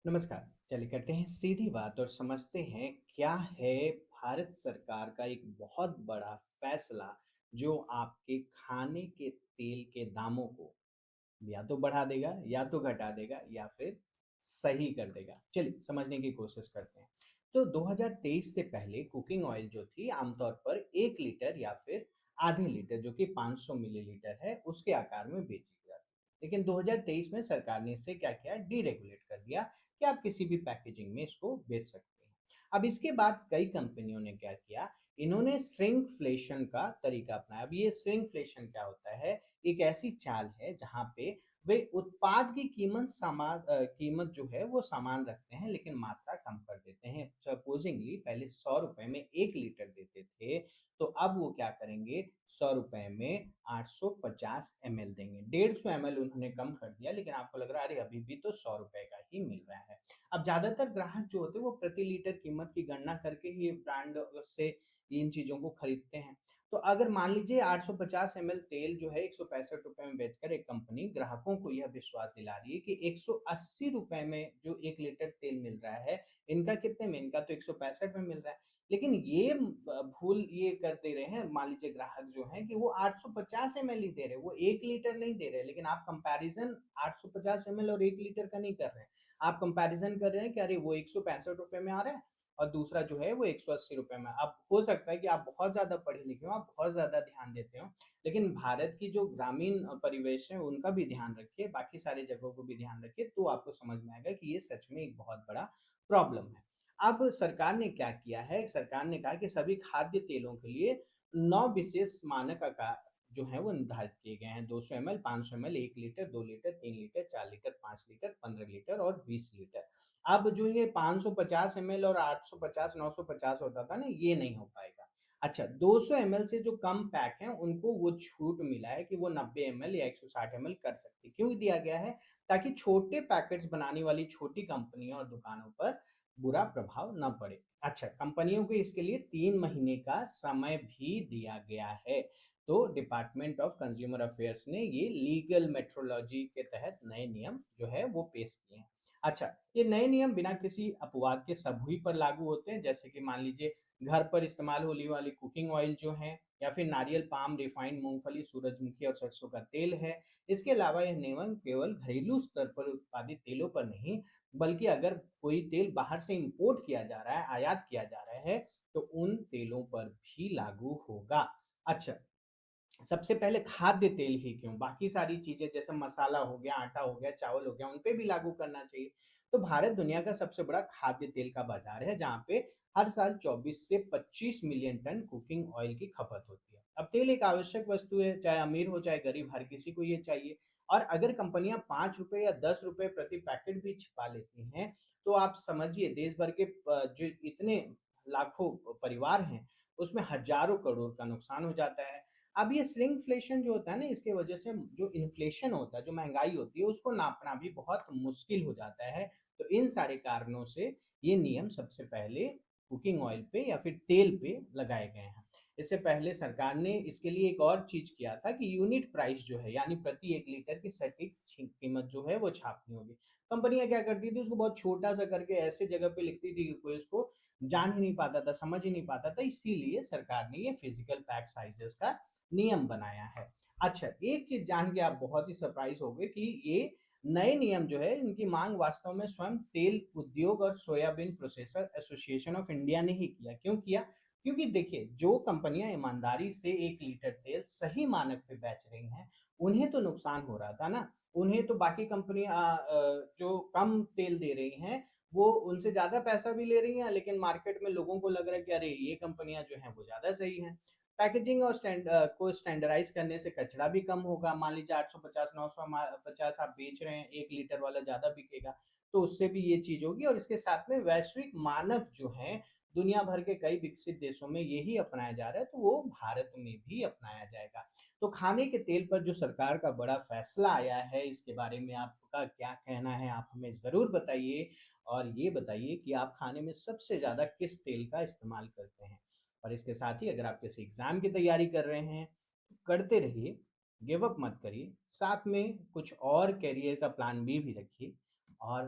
नमस्कार। चलिए करते हैं सीधी बात और समझते हैं क्या है भारत सरकार का एक बहुत बड़ा फैसला जो आपके खाने के तेल के दामों को या तो बढ़ा देगा या तो घटा देगा या फिर सही कर देगा। चलिए समझने की कोशिश करते हैं। तो 2023 से पहले कुकिंग ऑयल जो थी आमतौर पर 1 लीटर या फिर आधे लीटर जो कि 500 मिलीलीटर है उसके आकार में बेची जाती। लेकिन 2023 में सरकार ने इसे क्या किया, डीरेगुलेट कर दिया कि आप किसी भी पैकेजिंग में इसको बेच सकते हैं। अब इसके बाद कई कंपनियों ने क्या किया, इन्होंने श्रिंकफ्लेशन का तरीका अपनाया। अब ये श्रिंकफ्लेशन क्या होता है, एक ऐसी चाल है जहाँ पे वे उत्पाद की कीमत जो है वो समान रखते हैं लेकिन मात्रा कम कर देते हैं। सपोज़िंगली पहले ₹100 में 1 लीटर देते थे, तो अब वो क्या करेंगे, ₹100 में 850 एमएल देंगे। 150 एमएल उन्होंने कम कर दिया लेकिन आपको लग रहा है अरे अभी भी तो ₹100 का ही मिल रहा है। अब ज़्यादातर ग्राहक जो होते हैं वो प्रति लीटर कीमत की गणना करके ही ब्रांड से इन चीज़ों को खरीदते हैं। तो अगर मान लीजिए 850 एमएल तेल जो है ₹165 में बेचकर एक कंपनी ग्राहकों को यह विश्वास दिला रही है कि ₹180 में जो 1 लीटर तेल मिल रहा है, इनका कितने में? इनका तो 165 में मिल रहा है। लेकिन ये भूल ये कर दे रहे हैं, मान लीजिए ग्राहक जो हैं कि वो 850 एमएल ही दे रहे हैं, वो 1 लीटर नहीं दे रहे हैं। लेकिन आप कंपैरिज़न 850 एमएल और 1 लीटर का नहीं कर रहे हैं। आप कंपैरिज़न कर रहे हैं कि अरे वो ₹165 में आ रहा है और दूसरा जो है वो ₹180 में। अब हो सकता है कि आप बहुत ज़्यादा पढ़े लिखे हो, आप बहुत ज़्यादा ध्यान देते हो, लेकिन भारत की जो ग्रामीण परिवेश है उनका भी ध्यान रखिए, बाकी सारी जगहों को भी ध्यान रखिए, तो आपको समझ में आएगा कि ये सच में एक बहुत बड़ा प्रॉब्लम है। अब सरकार ने क्या किया है, सरकार ने कहा कि सभी खाद्य तेलों के लिए 9 विशेष मानक आकार जो हैं वो निर्धारित किए गए हैं। 200 ML, 500 ML, 1 litre, 2 litre, 3 litre, 4 litre, 5 litre, 15 litre और 20 लीटर। अब जो ये 550 एमएल और 850, 950 होता था ना, ये नहीं हो पाएगा। अच्छा, 200 एमएल से जो कम पैक हैं, उनको वो छूट मिला है कि वो 90 एमएल या 160 एमएल कर सकती है। क्यों दिया गया है? ताकि छोटे पैकेट्स बनाने वाली छोटी कंपनियों और दुकानों पर बुरा प्रभाव ना पड़े। अच्छा, कंपनियों को इसके लिए 3 महीने का समय भी दिया गया है। तो डिपार्टमेंट ऑफ कंज्यूमर अफेयर्स ने ये लीगल मेट्रोलॉजी के तहत नए नियम जो है वो पेश किए हैं। अच्छा, ये नए नियम बिना किसी अपवाद के सभी पर लागू होते हैं, जैसे कि मान लीजिए घर पर इस्तेमाल होने वाली कुकिंग ऑयल जो है या फिर नारियल, पाम, रिफाइंड मूँगफली, सूरजमुखी और सरसों का तेल है। इसके अलावा यह नियम केवल घरेलू स्तर पर उत्पादित तेलों पर नहीं, बल्कि अगर कोई तेल बाहर से इम्पोर्ट किया जा रहा है, आयात किया जा रहा है, तो उन तेलों पर भी लागू होगा। अच्छा, सबसे पहले खाद्य तेल ही क्यों? बाकी सारी चीज़ें जैसे मसाला हो गया, आटा हो गया, चावल हो गया, उन पे भी लागू करना चाहिए। तो भारत दुनिया का सबसे बड़ा खाद्य तेल का बाज़ार है, जहाँ पे हर साल 24 से 25 मिलियन टन कुकिंग ऑयल की खपत होती है। अब तेल एक आवश्यक वस्तु है, चाहे अमीर हो, चाहे गरीब, हर किसी को ये चाहिए। और अगर कंपनियाँ ₹5 या ₹10 प्रति पैकेट भी छिपा लेती हैं, तो आप समझिए देश भर के जो इतने लाखों परिवार हैं, उसमें हज़ारों करोड़ का नुकसान हो जाता है। अब ये श्रिंकफ्लेशन जो होता है ना, इसकी वजह से जो इन्फ्लेशन होता है, जो महँगाई होती है, उसको नापना भी बहुत मुश्किल हो जाता है। तो इन सारे कारणों से ये नियम सबसे पहले कुकिंग ऑयल पे या फिर तेल पे लगाए गए हैं। इससे पहले सरकार ने इसके लिए एक और चीज़ किया था कि यूनिट प्राइस जो है, यानी प्रति 1 लीटर की सटीक कीमत जो है वो छापनी होगी। कंपनियाँ क्या करती थी, उसको बहुत छोटा-सा करके ऐसे जगह पे लिखती थी कि कोई उसको जान ही नहीं पाता था, समझ ही नहीं पाता था, इसीलिए सरकार ने ये फिज़िकल पैक साइज़ेज़ का नियम बनाया है। अच्छा, एक चीज़ जान के आप बहुत ही सरप्राइज़ होंगे कि ये नए नियम जो है, इनकी माँग वास्तव में स्वयं तेल उद्योग और soybean processor association of India ने ही किया। क्यों किया? क्योंकि देखिए, जो कंपनियाँ ईमानदारी से 1 लीटर तेल सही मानक पे बेच रही हैं, उन्हें तो नुकसान हो रहा था ना। उन्हें तो बाकी कंपनियाँ जो कम तेल दे रही हैं, वो उनसे ज़्यादा पैसा भी ले रही हैं, लेकिन मार्केट में लोगों को लग रहा है कि अरे! ये कंपनियाँ जो हैं, वो ज़्यादा सही हैं। पैकेजिंग और को स्टैंडर्डाइज़ करने से कचरा भी कम होगा। मान लीजिए 850 900 50 आप बेच रहे हैं, 1 लीटर वाला ज़्यादा बिकेगा, तो उससे भी ये चीज़ होगी और इसके साथ में वैश्विक मानक जो हैं, दुनिया भर के कई विकसित देशों में यही अपनाया जा रहा है, तो वो भारत में भी अपनाया जाएगा। तो खाने के तेल पर जो सरकार का बड़ा फैसला आया है, इसके बारे में आपका क्या कहना है? आप हमें ज़रूर बताइए और ये बताइए कि आप खाने में सबसे ज़्यादा किस तेल का इस्तेमाल करते हैं? और इसके साथ ही अगर आप किसी एग्ज़ाम की तैयारी कर रहे हैं, तो करते रहिए, गिव अप मत करिए, साथ में कुछ और करियर का प्लान बी भी रखिए और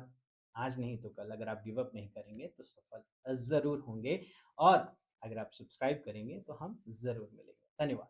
आज नहीं तो कल अगर आप गिव अप नहीं करेंगे तो सफल ज़रूर होंगे और अगर आप सब्सक्राइब करेंगे तो हम ज़रूर मिलेंगे। धन्यवाद।